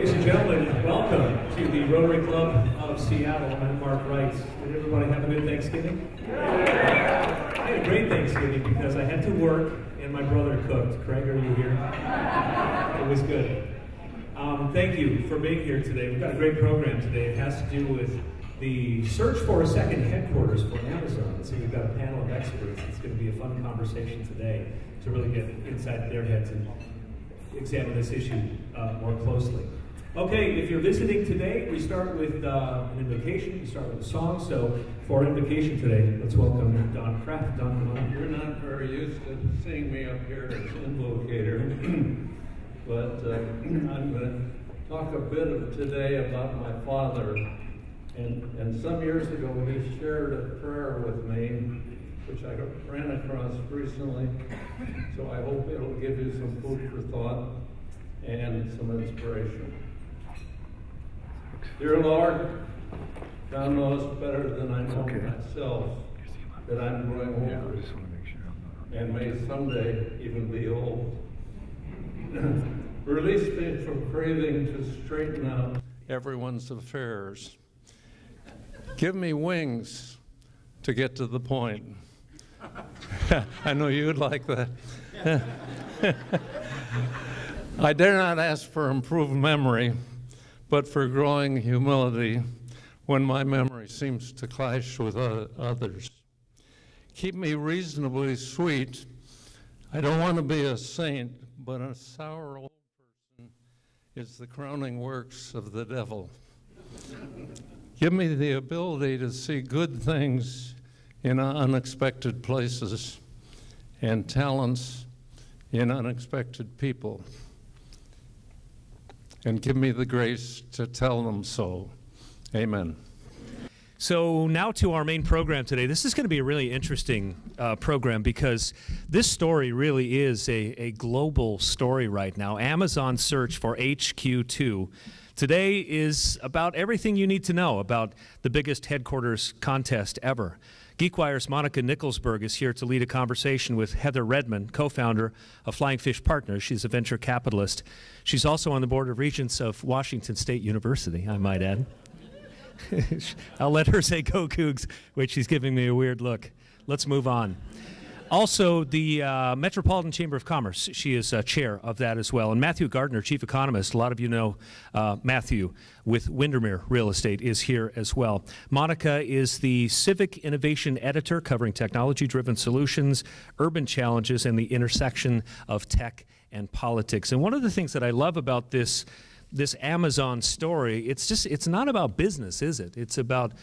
Ladies and gentlemen, welcome to the Rotary Club of Seattle. I'm Mark Wright. Did everybody have a good Thanksgiving? I had a great Thanksgiving because I had to work and my brother cooked. Craig, are you here? It was good. Thank you for being here today. We've got a great program today. It has to do with the search for a second headquarters for Amazon. So we've got a panel of experts. It's going to be a fun conversation today to really get inside their heads and examine this issue more closely. Okay, if you're visiting today, we start with an invocation. We start with a song. So for our invocation today, let's welcome Don Kraft. Don, come on. You're not very used to seeing me up here as invocator, but I'm going to talk a bit today about my father. And some years ago, he shared a prayer with me, which I ran across recently. So I hope it'll give you some food for thought and some inspiration. Dear Lord, Thou knowest better than I know myself that I'm growing older, and may someday even be old. Release me from craving to straighten out everyone's affairs. Give me wings to get to the point. I know you would like that. I dare not ask for improved memory, but for growing humility when my memory seems to clash with others. Keep me reasonably sweet. I don't want to be a saint, but a sour old person is the crowning works of the devil. Give me the ability to see good things in unexpected places and talents in unexpected people. And give me the grace to tell them so. Amen. So now to our main program today. This is going to be a really interesting program because this story really is a global story right now. Amazon's search for HQ2 today is about everything you need to know about the biggest headquarters contest ever. GeekWire's Monica Nicholsberg is here to lead a conversation with Heather Redmond, co-founder of Flying Fish Partners. She's a venture capitalist. She's also on the board of regents of Washington State University, I might add. I'll let her say go Cougs, which she's giving me a weird look. Let's move on. Also, the Metropolitan Chamber of Commerce, she is chair of that as well. And Matthew Gardner, chief economist, a lot of you know Matthew with Windermere Real Estate, is here as well. Monica is the civic innovation editor covering technology-driven solutions, urban challenges, and the intersection of tech and politics. And one of the things that I love about this Amazon story, it's not about business, is it? It's about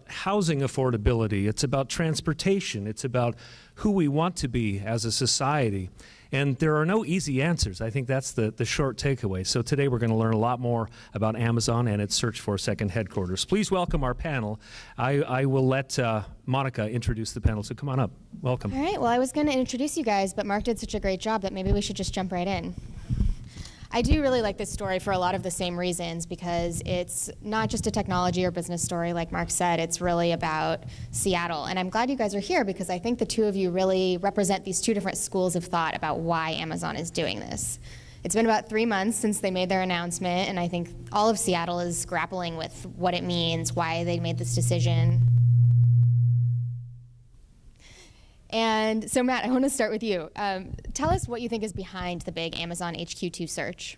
housing affordability. It's about transportation. It's about who we want to be as a society. And there are no easy answers. I think that's the short takeaway. So today we're going to learn a lot more about Amazon and its search for a second headquarters. Please welcome our panel. I will let Monica introduce the panel, so come on up. Welcome. All right, well, I was going to introduce you guys, but Mark did such a great job that maybe we should just jump right in. I do really like this story for a lot of the same reasons, because it's not just a technology or business story, like Mark said. It's really about Seattle. And I'm glad you guys are here, because I think the two of you really represent these two different schools of thought about why Amazon is doing this. It's been about 3 months since they made their announcement, and I think all of Seattle is grappling with what it means, why they made this decision. And so, Matt, I want to start with you. Tell us what you think is behind the big Amazon HQ2 search.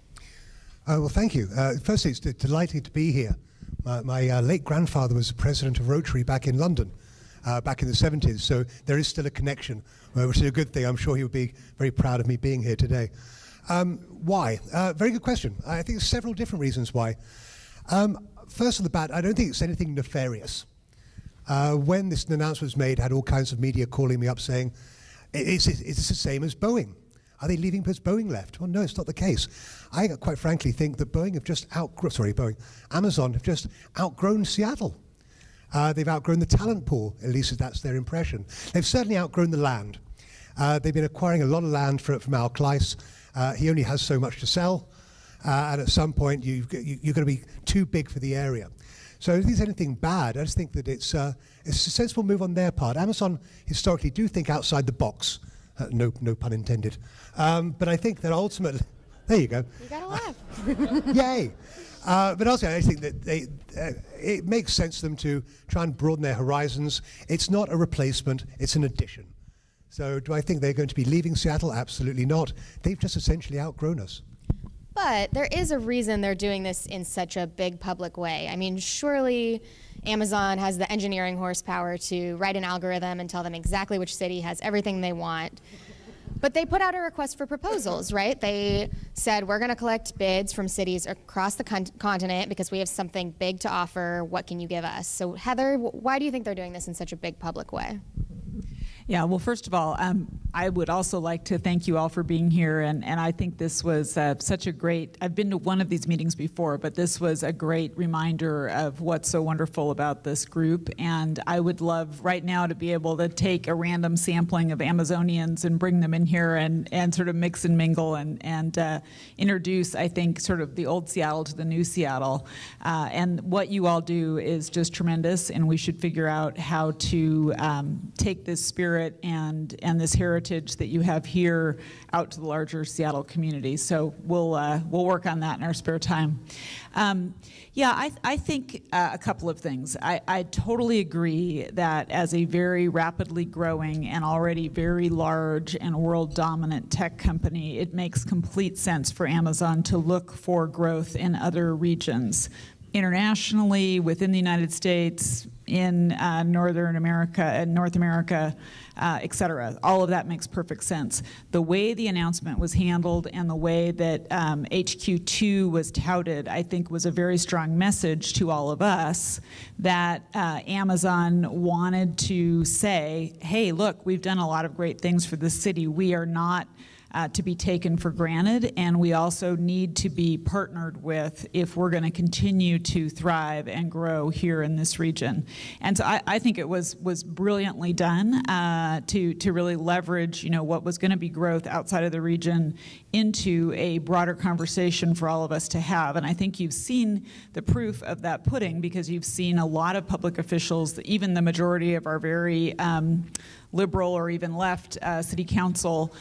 Well, thank you. Firstly, it's delighting to be here. My late grandfather was president of Rotary back in London, back in the 70s, so there is still a connection, which is a good thing. I'm sure he would be very proud of me being here today. Why? Very good question. I think there's several different reasons why. First on the bat, I don't think it's anything nefarious. When this announcement was made, I had all kinds of media calling me up saying, it's the same as Boeing. Are they leaving because Boeing left? Well, no, it's not the case. I quite frankly think that Amazon have just outgrown Seattle. They've outgrown the talent pool, at least that's their impression. They've certainly outgrown the land. They've been acquiring a lot of land from Al Kleiss. He only has so much to sell, and at some point you're going to be too big for the area. So I don't think there's anything bad. I just think that it's a sensible move on their part. Amazon historically do think outside the box. No pun intended. But I think that ultimately, There you go. You gotta laugh. Yay. But also, I think that it makes sense for them to try and broaden their horizons. It's not a replacement, it's an addition. So do I think they're going to be leaving Seattle? Absolutely not. They've just essentially outgrown us. But there is a reason they're doing this in such a big public way. I mean, surely Amazon has the engineering horsepower to write an algorithm and tell them exactly which city has everything they want. But they put out a request for proposals, right? They said, we're going to collect bids from cities across the continent because we have something big to offer. What can you give us? So Heather, why do you think they're doing this in such a big public way? Yeah, well, first of all, I would also like to thank you all for being here, and I think this was such a great, I've been to one of these meetings before, but this was a great reminder of what's so wonderful about this group, and I would love right now to be able to take a random sampling of Amazonians and bring them in here and sort of mix and mingle and introduce, I think, sort of the old Seattle to the new Seattle, and what you all do is just tremendous, and we should figure out how to take this spirit and this heritage that you have here out to the larger Seattle community. So we'll work on that in our spare time. Yeah, I think a couple of things. I totally agree that as a very rapidly growing and already very large and world dominant tech company, it makes complete sense for Amazon to look for growth in other regions. Internationally, within the United States, in Northern America and North America, et cetera. All of that makes perfect sense. The way the announcement was handled and the way that HQ2 was touted, I think, was a very strong message to all of us that Amazon wanted to say, hey, look, we've done a lot of great things for this city. We are not to be taken for granted, and we also need to be partnered with if we're going to continue to thrive and grow here in this region. And so I think it was brilliantly done to really leverage, you know, what was going to be growth outside of the region into a broader conversation for all of us to have. And I think you've seen the proof of that pudding because you've seen a lot of public officials, even the majority of our very liberal or even left city council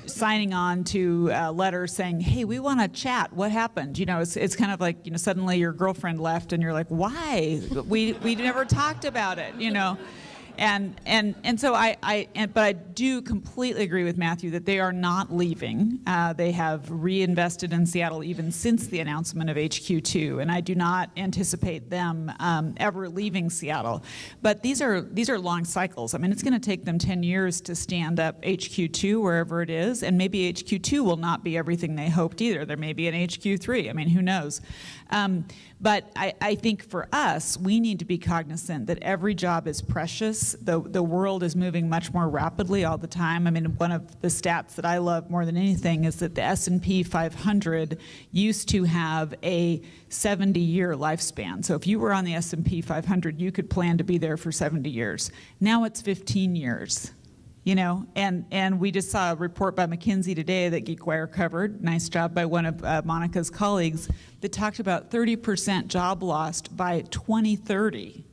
signing on to letters saying, hey, we want to chat. What happened? You know, it's kind of like, you know, suddenly your girlfriend left and you're like, why? We never talked about it, you know. And so but I do completely agree with Matthew that they are not leaving. They have reinvested in Seattle even since the announcement of HQ2, and I do not anticipate them ever leaving Seattle. But these are long cycles. I mean, it's going to take them 10 years to stand up HQ2 wherever it is, and maybe HQ2 will not be everything they hoped either. There may be an HQ3. I mean, who knows? But I think for us, we need to be cognizant that every job is precious. The world is moving much more rapidly all the time. I mean, one of the stats that I love more than anything is that the S&P 500 used to have a 70-year lifespan. So if you were on the S&P 500, you could plan to be there for 70 years. Now it's 15 years. You know, and we just saw a report by McKinsey today that GeekWire covered, nice job by one of Monica's colleagues, that talked about 30% job lost by 2030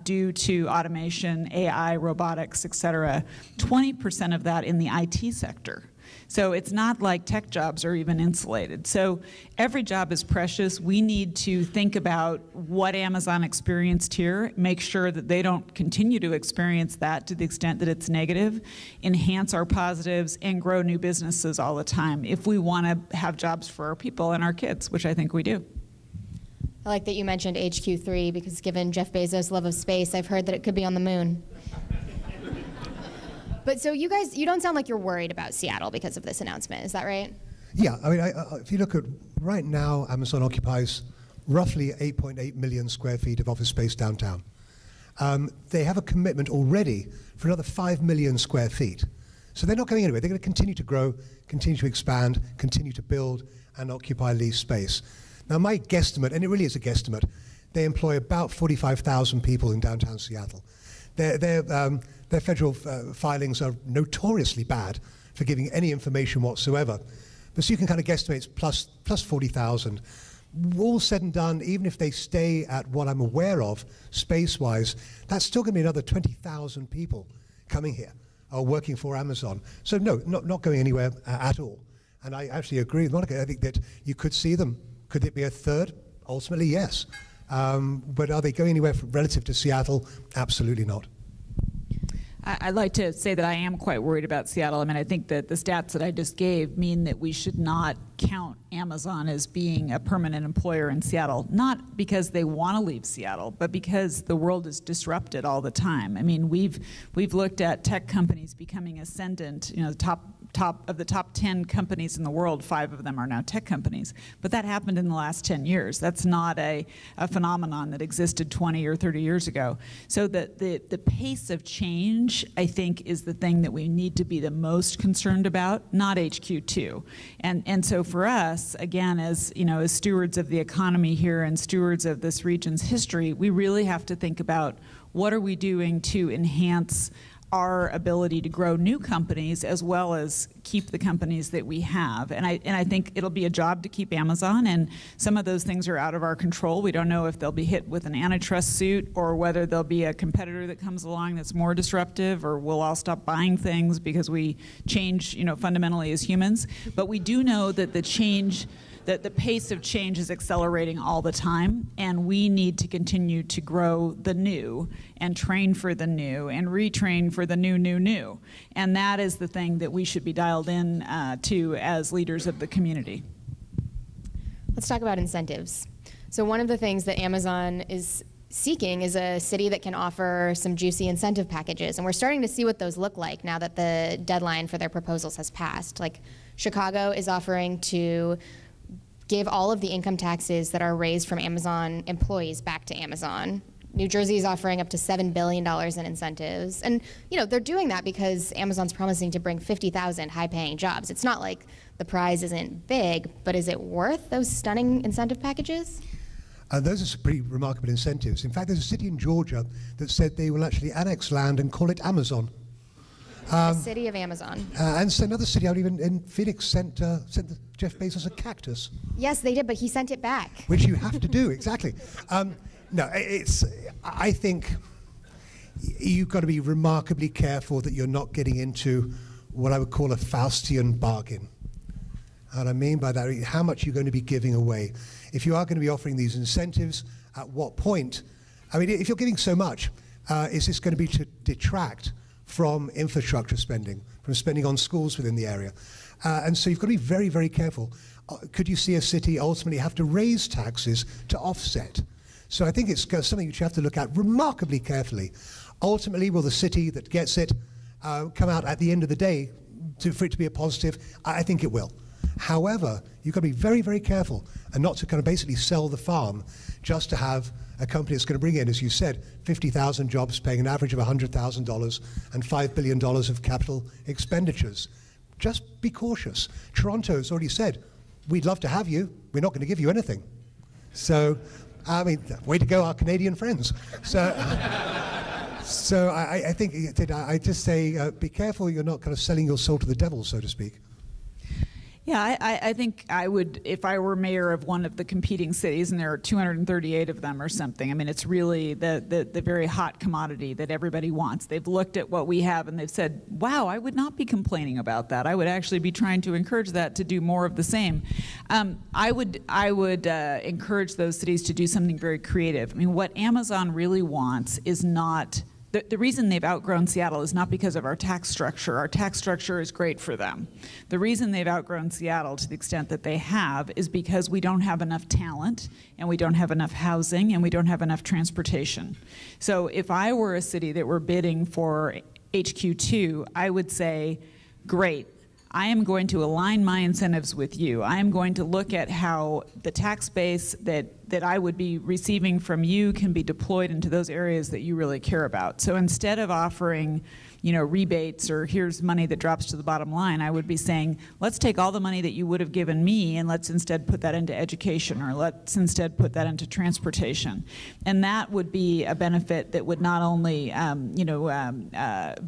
due to automation, AI, robotics, et cetera. 20% of that in the IT sector. So it's not like tech jobs are even insulated. So every job is precious. We need to think about what Amazon experienced here, make sure that they don't continue to experience that to the extent that it's negative, enhance our positives, and grow new businesses all the time if we want to have jobs for our people and our kids, which I think we do. I like that you mentioned HQ3 because given Jeff Bezos' love of space, I've heard that it could be on the moon. But so you guys, you don't sound like you're worried about Seattle because of this announcement. Is that right? Yeah, I mean, if you look at right now, Amazon occupies roughly 8.8 million square feet of office space downtown. They have a commitment already for another 5 million square feet. So they're not going anywhere. They're going to continue to grow, continue to expand, continue to build and occupy leased space. Now, my guesstimate, and it really is a guesstimate, they employ about 45,000 people in downtown Seattle. Their federal filings are notoriously bad for giving any information whatsoever. But so you can kind of guesstimate it's plus 40,000. All said and done, even if they stay at what I'm aware of, space-wise, that's still going to be another 20,000 people coming here or working for Amazon. So no, not going anywhere at all. And I actually agree with Monica. I think that you could see them. Could it be a third? Ultimately, yes. But are they going anywhere relative to Seattle? Absolutely not. I'd like to say that I am quite worried about Seattle. I mean, I think that the stats that I just gave mean that we should not count Amazon as being a permanent employer in Seattle, not because they want to leave Seattle, but because the world is disrupted all the time. I mean, we've looked at tech companies becoming ascendant. You know, the top 10 companies in the world, 5 of them are now tech companies. But that happened in the last 10 years. That's not a phenomenon that existed 20 or 30 years ago. So the pace of change, I think, is the thing that we need to be the most concerned about, not HQ2. And so for us, again, as you know, as stewards of the economy here and stewards of this region's history, we really have to think about what are we doing to enhance our ability to grow new companies as well as keep the companies that we have. And I think it'll be a job to keep Amazon, and some of those things are out of our control. We don't know if they'll be hit with an antitrust suit or whether there'll be a competitor that comes along that's more disruptive, or we'll all stop buying things because we change, you know, fundamentally as humans. But we do know that the pace of change is accelerating all the time, and we need to continue to grow the new and train for the new and retrain for the new. And that is the thing that we should be dialed in to as leaders of the community. Let's talk about incentives. So one of the things that Amazon is seeking is a city that can offer some juicy incentive packages, and we're starting to see what those look like now that the deadline for their proposals has passed. Like Chicago is offering to give all of the income taxes that are raised from Amazon employees back to Amazon. New Jersey is offering up to $7 billion in incentives. And you know, they're doing that because Amazon's promising to bring 50,000 high-paying jobs. It's not like the prize isn't big, but is it worth those stunning incentive packages? Those are some pretty remarkable incentives. In fact, there's a city in Georgia that said they will actually annex land and call it Amazon. The city of Amazon. And so another city out even in Phoenix sent Jeff Bezos a cactus. Yes, they did, but he sent it back. Which you have to do, exactly. No, I think you've got to be remarkably careful that you're not getting into what I would call a Faustian bargain. And I mean by that, how much you're going to be giving away. If you are going to be offering these incentives, at what point? I mean, if you're giving so much, is this going to be to detract from infrastructure spending, from spending on schools within the area? And so you've got to be very, very careful. Could you see a city ultimately have to raise taxes to offset? So I think it's something that you have to look at remarkably carefully. Ultimately, will the city that gets it come out at the end of the day for it to be a positive? I think it will. However, you've got to be very, very careful and not to kind of basically sell the farm just to have a company that's going to bring in, as you said, 50,000 jobs paying an average of $100,000 and $5 billion of capital expenditures. Just be cautious. Toronto's already said, we'd love to have you. We're not going to give you anything. So, I mean, way to go, our Canadian friends. So, I think I just say, be careful you're not kind of selling your soul to the devil, so to speak. Yeah, I think I would, if I were mayor of one of the competing cities, and there are 238 of them or something, I mean, it's really the very hot commodity that everybody wants. They've looked at what we have and they've said, wow, I would not be complaining about that. I would actually be trying to encourage that to do more of the same. I would encourage those cities to do something very creative. I mean, what Amazon really wants is not... The reason they've outgrown Seattle is not because of our tax structure. Our tax structure is great for them. The reason they've outgrown Seattle to the extent that they have is because we don't have enough talent, and we don't have enough housing, and we don't have enough transportation. So if I were a city that were bidding for HQ2, I would say, great. I am going to align my incentives with you. I am going to look at how the tax base that I would be receiving from you can be deployed into those areas that you really care about. So instead of offering, you know, rebates or here's money that drops to the bottom line, I would be saying, let's take all the money that you would have given me and let's instead put that into education, or let's instead put that into transportation. And that would be a benefit that would not only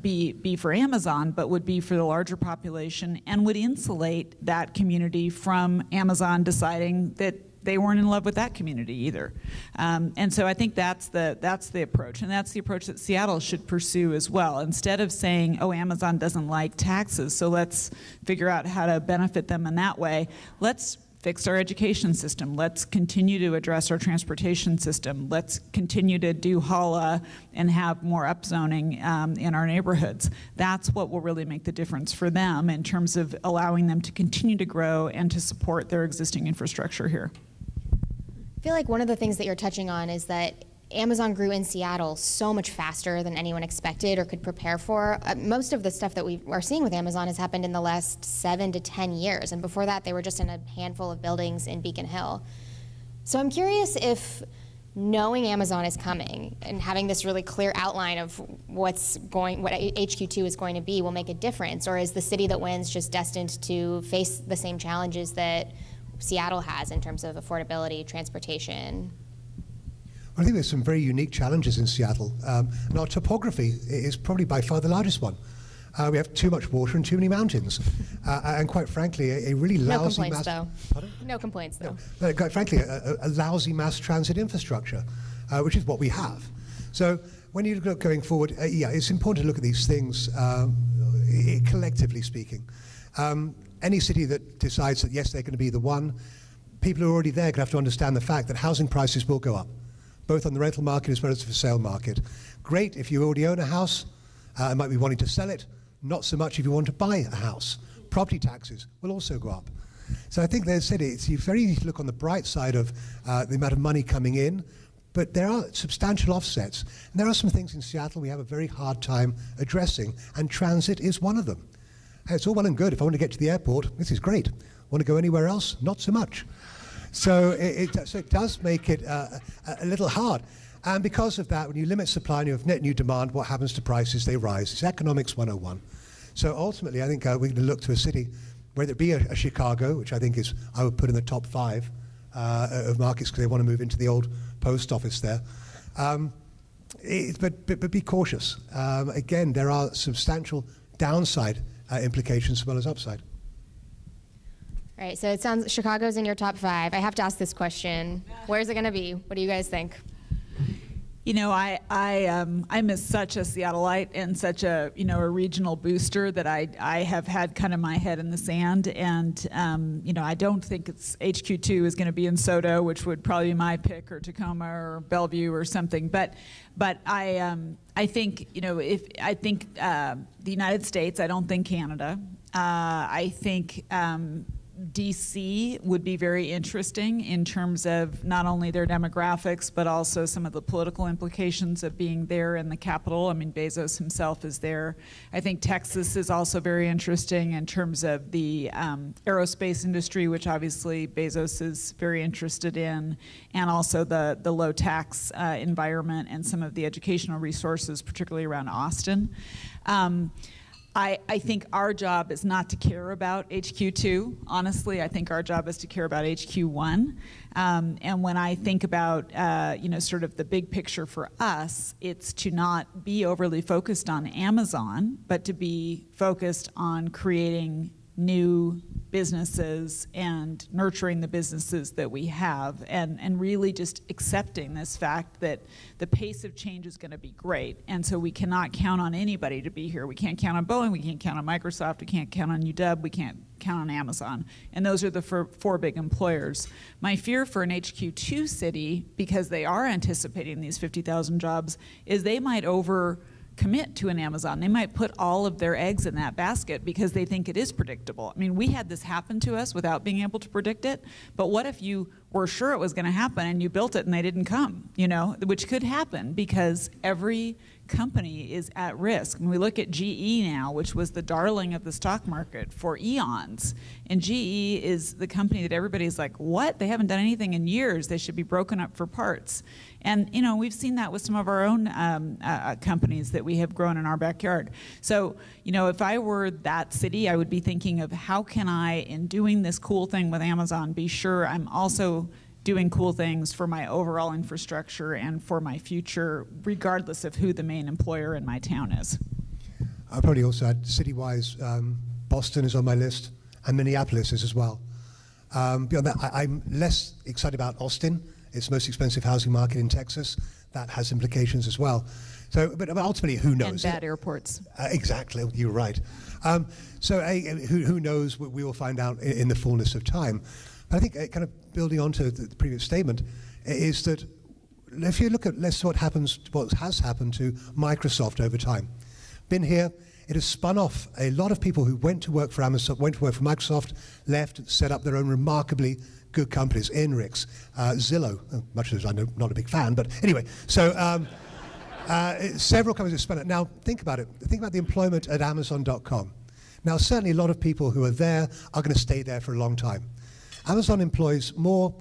be for Amazon, but would be for the larger population and would insulate that community from Amazon deciding that they weren't in love with that community either. And so I think that's the approach, and that's the approach that Seattle should pursue as well. Instead of saying, oh, Amazon doesn't like taxes, so let's figure out how to benefit them in that way, let's fix our education system. Let's continue to address our transportation system. Let's continue to do HALA and have more upzoning in our neighborhoods. That's what will really make the difference for them in terms of allowing them to continue to grow and to support their existing infrastructure here. I feel like one of the things that you're touching on is that Amazon grew in Seattle so much faster than anyone expected or could prepare for. Most of the stuff that we are seeing with Amazon has happened in the last 7 to 10 years, and before that they were just in a handful of buildings in Beacon Hill. So I'm curious if knowing Amazon is coming and having this really clear outline of what HQ2 is going to be will make a difference, or is the city that wins just destined to face the same challenges that Seattle has in terms of affordability, transportation? I think there's some very unique challenges in Seattle. And our topography is probably by far the largest one. We have too much water and too many mountains. And quite frankly, a really lousy mass... though. Pardon? No complaints, though. No, quite frankly, a lousy mass transit infrastructure, which is what we have. So when you look going forward, yeah, it's important to look at these things collectively speaking. Any city that decides that, yes, they're going to be the one, people who are already there are going to have to understand the fact that housing prices will go up, both on the rental market as well as the sale market. Great if you already own a house and might be wanting to sell it, not so much if you want to buy a house. Property taxes will also go up. So I think there's it's you very easy to look on the bright side of the amount of money coming in, but there are substantial offsets. And there are some things in Seattle we have a very hard time addressing, and transit is one of them. It's all well and good. If I want to get to the airport, this is great. Want to go anywhere else? Not so much. So it does make it a little hard. And because of that, when you limit supply and you have net new demand, what happens to prices? They rise. It's economics 101. So ultimately, I think we're going to look to a city, whether it be a Chicago, which I think is, I would put in the top 5 of markets because they want to move into the old post office there. But be cautious. Again, there are substantial downside implications as well as upside. All right, so it sounds Chicago's in your top 5. I have to ask this question. Where's it going to be? What do you guys think? You know, I'm such a Seattleite and such a, a regional booster that I have had kind of my head in the sand, and I don't think it's HQ2 is going to be in SoDo, which would probably be my pick, or Tacoma or Bellevue or something. But I think the United States. I don't think Canada. I think DC would be very interesting in terms of not only their demographics, but also some of the political implications of being there in the capital. I mean, Bezos himself is there. I think Texas is also very interesting in terms of the aerospace industry, which obviously Bezos is very interested in, and also the low tax environment and some of the educational resources, particularly around Austin. I think our job is not to care about HQ2. Honestly, I think our job is to care about HQ1. And when I think about, sort of the big picture for us, it's to not be overly focused on Amazon, but to be focused on creating new businesses and nurturing the businesses that we have, and really just accepting this fact that the pace of change is going to be great. And so we cannot count on anybody to be here. We can't count on Boeing, we can't count on Microsoft, we can't count on UW, we can't count on Amazon. And those are the 4 big employers. My fear for an HQ2 city, because they are anticipating these 50,000 jobs, is they might commit to an Amazon. They might put all of their eggs in that basket because they think it is predictable. I mean, we had this happen to us without being able to predict it, but what if you were sure it was going to happen and you built it and they didn't come, which could happen because every company is at risk. When we look at GE now, which was the darling of the stock market for eons, and GE is the company that everybody's like, what? They haven't done anything in years. They should be broken up for parts. And we've seen that with some of our own companies that we have grown in our backyard. So, if I were that city, I would be thinking of how can I, in doing this cool thing with Amazon, be sure I'm also doing cool things for my overall infrastructure and for my future, regardless of who the main employer in my town is. I'll probably also add city-wise, Boston is on my list, and Minneapolis is as well. Beyond that, I'm less excited about Austin. It's the most expensive housing market in Texas. That has implications as well. So, but ultimately, who knows? And bad airports. Exactly, you're right. Who knows? We will find out in the fullness of time. But I think kind of building on to the previous statement is that if you look at what has happened to Microsoft over time. Been here, it has spun off a lot of people who went to work for Amazon, went to work for Microsoft, left, set up their own remarkably good companies, Inrix, Zillow, much as I'm not a big fan, but anyway. So several companies have spun it. Now, think about it. Think about the employment at Amazon.com. Now, certainly a lot of people who are there are going to stay there for a long time. Amazon employs more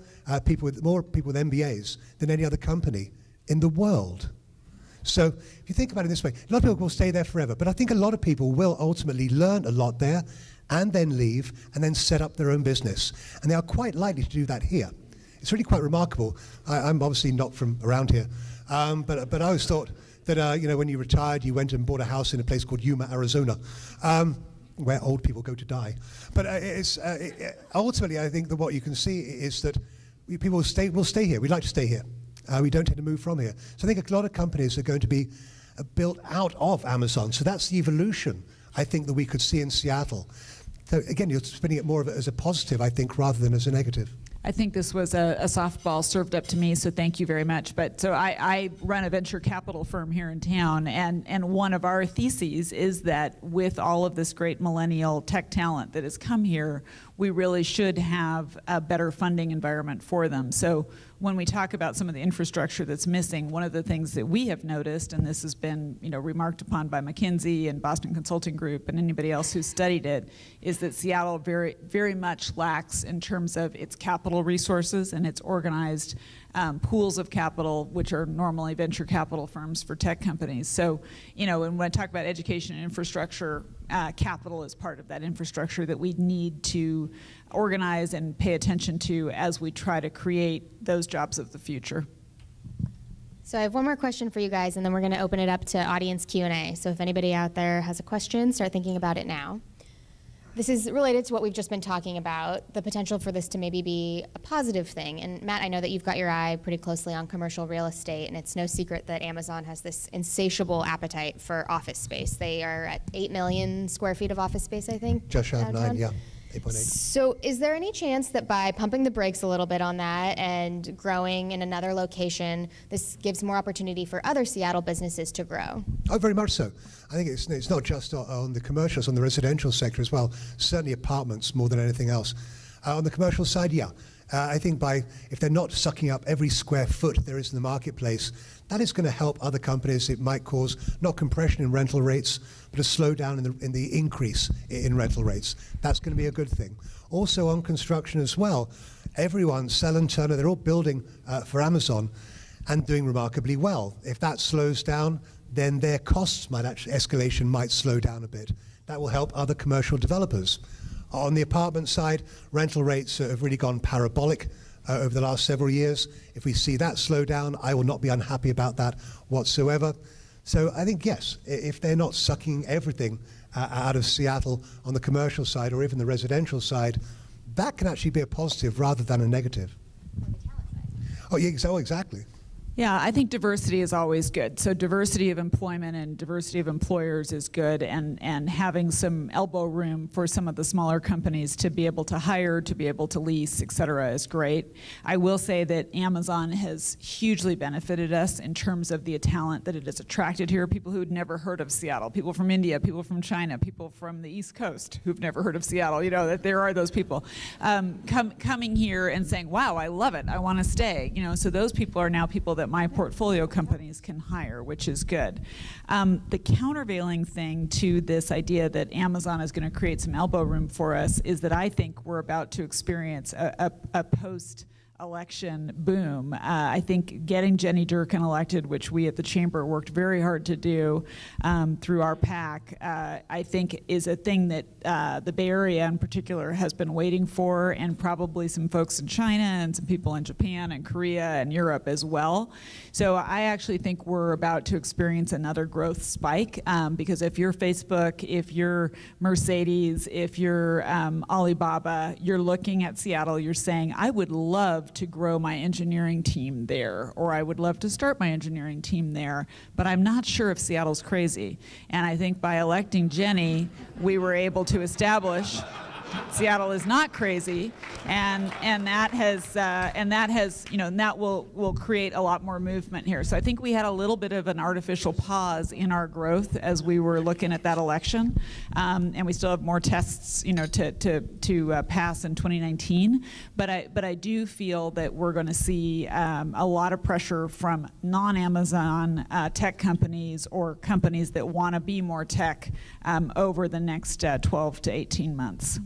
people with MBAs than any other company in the world. So if you think about it this way, a lot of people will stay there forever, but I think a lot of people will ultimately learn a lot there and then leave and then set up their own business. And they are quite likely to do that here. It's really quite remarkable. I'm obviously not from around here, but I always thought that when you retired, you went and bought a house in a place called Yuma, Arizona, where old people go to die. But ultimately, I think that what you can see is that people will stay here. We'd like to stay here. We don't tend to move from here. So I think a lot of companies are going to be built out of Amazon. So that's the evolution, I think, that we could see in Seattle. So again, you're spinning it more of it as a positive, I think, rather than as a negative. I think this was a softball served up to me, so thank you very much. But so I run a venture capital firm here in town, and one of our theses is that with all of this great millennial tech talent that has come here, we really should have a better funding environment for them. So when we talk about some of the infrastructure that's missing, one of the things that we have noticed, and this has been remarked upon by McKinsey and Boston Consulting Group and anybody else who's studied it, is that Seattle very, very much lacks in terms of its capital resources and its organized pools of capital, which are normally venture capital firms for tech companies. So, when I talk about education and infrastructure, capital is part of that infrastructure that we need to organize and pay attention to as we try to create those jobs of the future. So I have one more question for you guys, and then we're going to open it up to audience Q&A. So if anybody out there has a question, start thinking about it now. This is related to what we've just been talking about, the potential for this to maybe be a positive thing. And Matt, I know that you've got your eye pretty closely on commercial real estate, and it's no secret that Amazon has this insatiable appetite for office space. They are at 8 million square feet of office space, I think. Just shy of 9, yeah. 8.8. So is there any chance that by pumping the brakes a little bit on that and growing in another location, this gives more opportunity for other Seattle businesses to grow? Oh, very much so. I think it's not just on the commercials, on the residential sector as well. Certainly apartments more than anything else. On the commercial side, yeah. I think if they're not sucking up every square foot there is in the marketplace, that is going to help other companies. It might cause not compression in rental rates, but a slowdown in the increase in rental rates. That's going to be a good thing. Also on construction as well, everyone, Sell and Turner, they're all building for Amazon and doing remarkably well. If that slows down, then their costs escalation might slow down a bit. That will help other commercial developers. On the apartment side, rental rates have really gone parabolic over the last several years. If we see that slow down, I will not be unhappy about that whatsoever. So I think, yes, if they're not sucking everything out of Seattle on the commercial side or even the residential side, that can actually be a positive rather than a negative. Oh, yeah, exactly. Yeah, I think diversity is always good. So diversity of employment and diversity of employers is good, and having some elbow room for some of the smaller companies to be able to hire, to be able to lease, et cetera, is great. I will say that Amazon has hugely benefited us in terms of the talent that it has attracted here, people who'd never heard of Seattle, people from India, people from China, people from the East Coast who've never heard of Seattle. That there are those people coming here and saying, wow, I love it, I want to stay. So those people are now people that my portfolio companies can hire, which is good. The countervailing thing to this idea that Amazon is going to create some elbow room for us is that I think we're about to experience a post election boom. I think getting Jenny Durkin elected, which we at the Chamber worked very hard to do through our PAC, I think is a thing that the Bay Area in particular has been waiting for, and probably some folks in China and some people in Japan and Korea and Europe as well. So I actually think we're about to experience another growth spike, because if you're Facebook, if you're Mercedes, if you're Alibaba, you're looking at Seattle, you're saying, I would love to grow my engineering team there, or I would love to start my engineering team there, but I'm not sure if Seattle's crazy. And I think by electing Jenny, we were able to establish Seattle is not crazy, and that has you know, and that will create a lot more movement here. So I think we had a little bit of an artificial pause in our growth as we were looking at that election, and we still have more tests, you know, to pass in 2019. But I do feel that we're going to see a lot of pressure from non-Amazon tech companies or companies that want to be more tech over the next 12 to 18 months.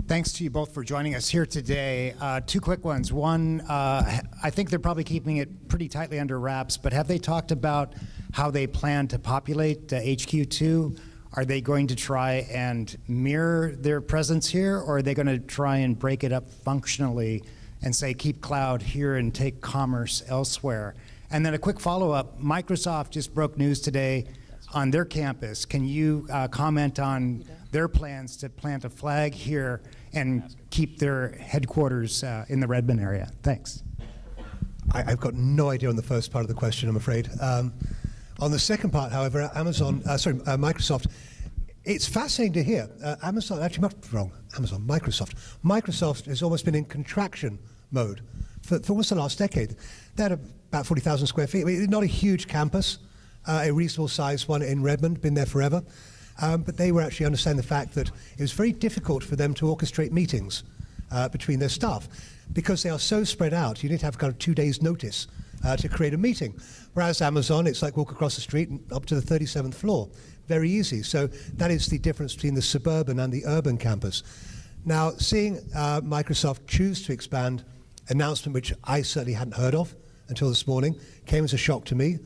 Thanks to you both for joining us here today. Two quick ones. One, I think they're probably keeping it pretty tightly under wraps, but have they talked about how they plan to populate HQ2? Are they going to try and mirror their presence here, or are they going to try and break it up functionally and say keep cloud here and take commerce elsewhere? And then a quick follow-up. Microsoft just broke news today on their campus. Can you comment on their plans to plant a flag here and keep their headquarters in the Redmond area? Thanks. I've got no idea on the first part of the question, I'm afraid. On the second part, however, Microsoft, it's fascinating to hear. Microsoft has almost been in contraction mode for almost the last decade. They had about 40,000 square feet. I mean, not a huge campus, a reasonable sized one in Redmond, been there forever. But they were actually understanding the fact that it was very difficult for them to orchestrate meetings between their staff because they are so spread out. You need to have kind of 2 days notice to create a meeting. Whereas Amazon, it's like walk across the street and up to the 37th floor. Very easy. So that is the difference between the suburban and the urban campus. Now, seeing Microsoft choose to expand, announcement which I certainly hadn't heard of until this morning, came as a shock to me,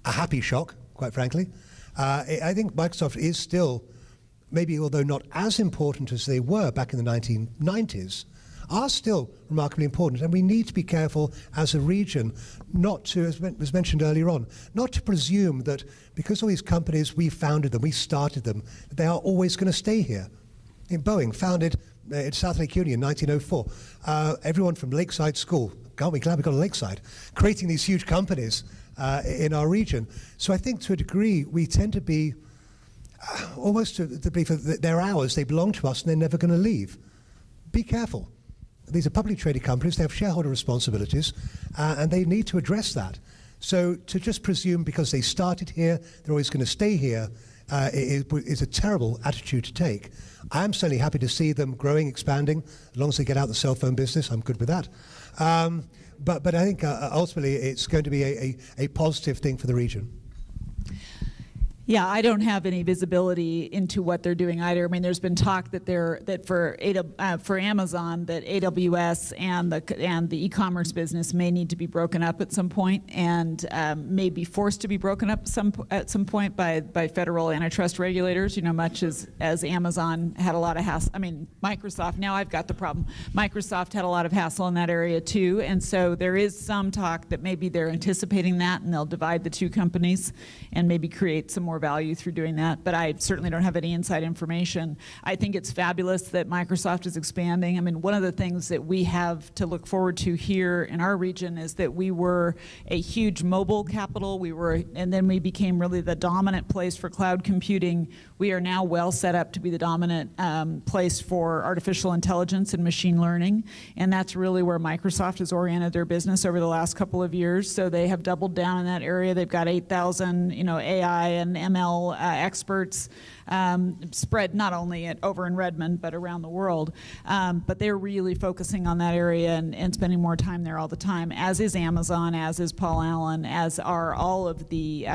a happy shock, quite frankly. I think Microsoft is still, maybe although not as important as they were back in the 1990s, are still remarkably important. And we need to be careful as a region not to, as was mentioned earlier on, not to presume that because all these companies, we founded them, we started them, that they are always going to stay here. In Boeing, founded in South Lake Union in 1904. Everyone from Lakeside School, aren't we glad we got a Lakeside, creating these huge companies in our region. So I think to a degree we tend to be almost to the belief that they're ours, they belong to us and they're never going to leave. Be careful. These are publicly traded companies, they have shareholder responsibilities and they need to address that. So to just presume because they started here, they're always going to stay here is a terrible attitude to take. I'm certainly happy to see them growing, expanding, as long as they get out the cell phone business, I'm good with that. But I think ultimately it's going to be a positive thing for the region. Yeah, I don't have any visibility into what they're doing either. I mean, there's been talk that for Amazon that AWS and the e-commerce business may need to be broken up at some point, and may be forced to be broken up at some point by federal antitrust regulators. You know, much as Amazon had a lot of hassle. I mean, Microsoft. Now I've got the problem. Microsoft had a lot of hassle in that area too, and so there is some talk that maybe they're anticipating that, and they'll divide the two companies and maybe create some more value through doing that, but I certainly don't have any inside information. I think it's fabulous that Microsoft is expanding. I mean, one of the things that we have to look forward to here in our region is that we were a huge mobile capital. And then we became really the dominant place for cloud computing. We are now well set up to be the dominant place for artificial intelligence and machine learning, and that's really where Microsoft has oriented their business over the last couple of years. So they have doubled down in that area. They've got 8,000, AI and ML experts spread not only over in Redmond but around the world. But they're really focusing on that area and spending more time there all the time, as is Amazon, as is Paul Allen, as are all of the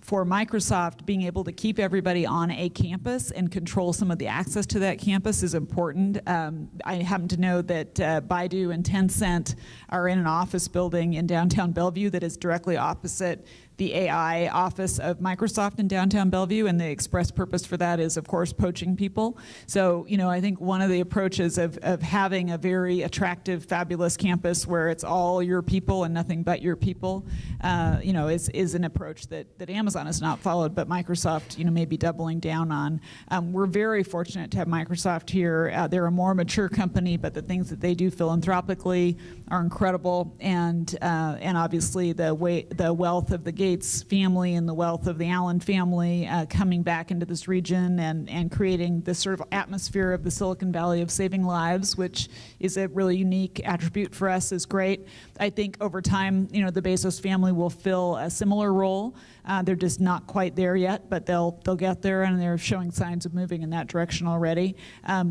for Microsoft, being able to keep everybody on a campus and control some of the access to that campus is important. I happen to know that Baidu and Tencent are in an office building in downtown Bellevue that is directly opposite the AI office of Microsoft in downtown Bellevue, and the express purpose for that is, of course, poaching people. So, you know, I think one of the approaches of having a very attractive, fabulous campus where it's all your people and nothing but your people, you know, is an approach that Amazon has not followed, but Microsoft, you know, may be doubling down on. We're very fortunate to have Microsoft here. They're a more mature company, but the things that they do philanthropically are incredible, and obviously the wealth of the Gates family and the wealth of the Allen family coming back into this region and creating this sort of atmosphere of the Silicon Valley of saving lives, which is a really unique attribute for us, is great. I think over time, you know, the Bezos family will fill a similar role. They're just not quite there yet, but they'll get there, and they're showing signs of moving in that direction already.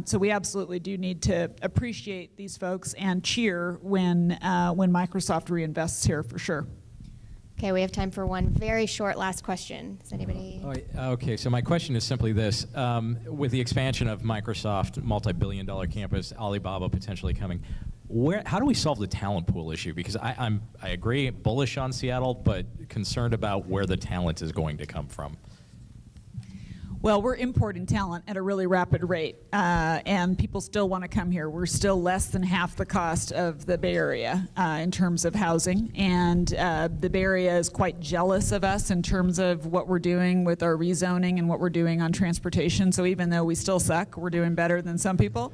So we absolutely do need to appreciate these folks and cheer when Microsoft reinvests here, for sure. Okay, we have time for one very short last question. Does anybody? Okay, so my question is simply this. With the expansion of Microsoft, multi-billion-dollar campus, Alibaba potentially coming, how do we solve the talent pool issue? Because I agree, bullish on Seattle, but concerned about where the talent is going to come from. Well, we're importing talent at a really rapid rate, and people still want to come here. We're still less than half the cost of the Bay Area in terms of housing, and the Bay Area is quite jealous of us in terms of what we're doing with our rezoning and what we're doing on transportation. So even though we still suck, we're doing better than some people.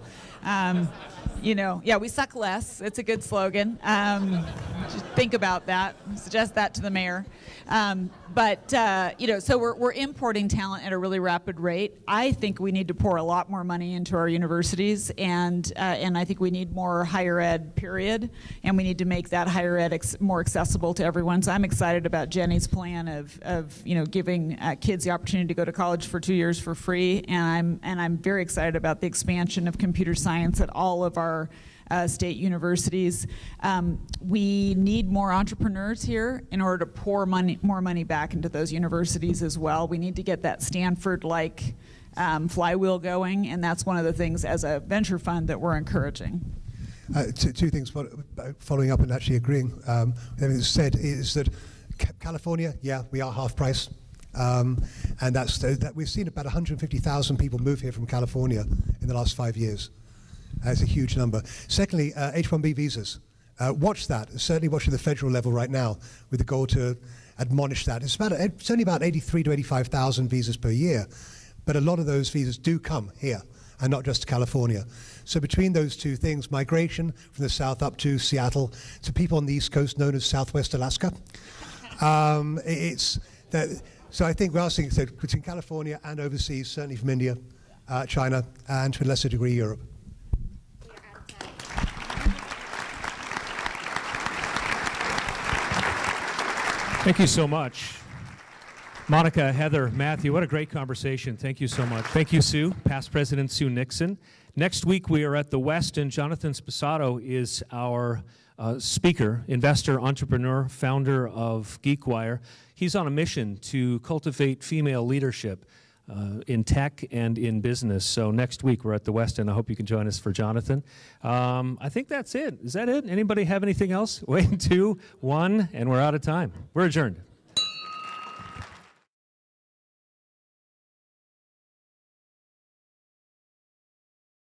You know, yeah, we suck less. It's a good slogan. Just think about that. Suggest that to the mayor. You know, so we're importing talent at a really rapid rate. I think we need to pour a lot more money into our universities, and I think we need more higher ed, period, and we need to make that higher ed more accessible to everyone. So I'm excited about Jenny's plan of you know, giving kids the opportunity to go to college for 2 years for free, and I'm very excited about the expansion of computer science at all of our state universities. We need more entrepreneurs here in order to pour more money back into those universities as well. We need to get that Stanford-like flywheel going, and that's one of the things as a venture fund that we're encouraging. Two things following up and actually agreeing with everything that's said is that California, yeah, we are half price. And that we've seen about 150,000 people move here from California in the last 5 years. That's a huge number. Secondly, H-1B visas. Watch that. Certainly watch at the federal level right now with the goal to admonish that. It's only about 83 to 85,000 visas per year, but a lot of those visas do come here and not just to California. So between those two things, migration from the south up to Seattle, to people on the East Coast known as Southwest Alaska, so I think we're asking between California and overseas, certainly from India, China, and to a lesser degree Europe. Thank you so much. Monica, Heather, Matthew, what a great conversation. Thank you so much. Thank you, Sue, past President Sue Nixon. Next week we are at the West, and Jonathan Sposato is our speaker, investor, entrepreneur, founder of GeekWire. He's on a mission to cultivate female leadership in tech and in business. So next week we're at the West, and I hope you can join us for Jonathan. I think that's it. Is that it? Anybody have anything else? Wait, 2, 1, and we're out of time. We're adjourned.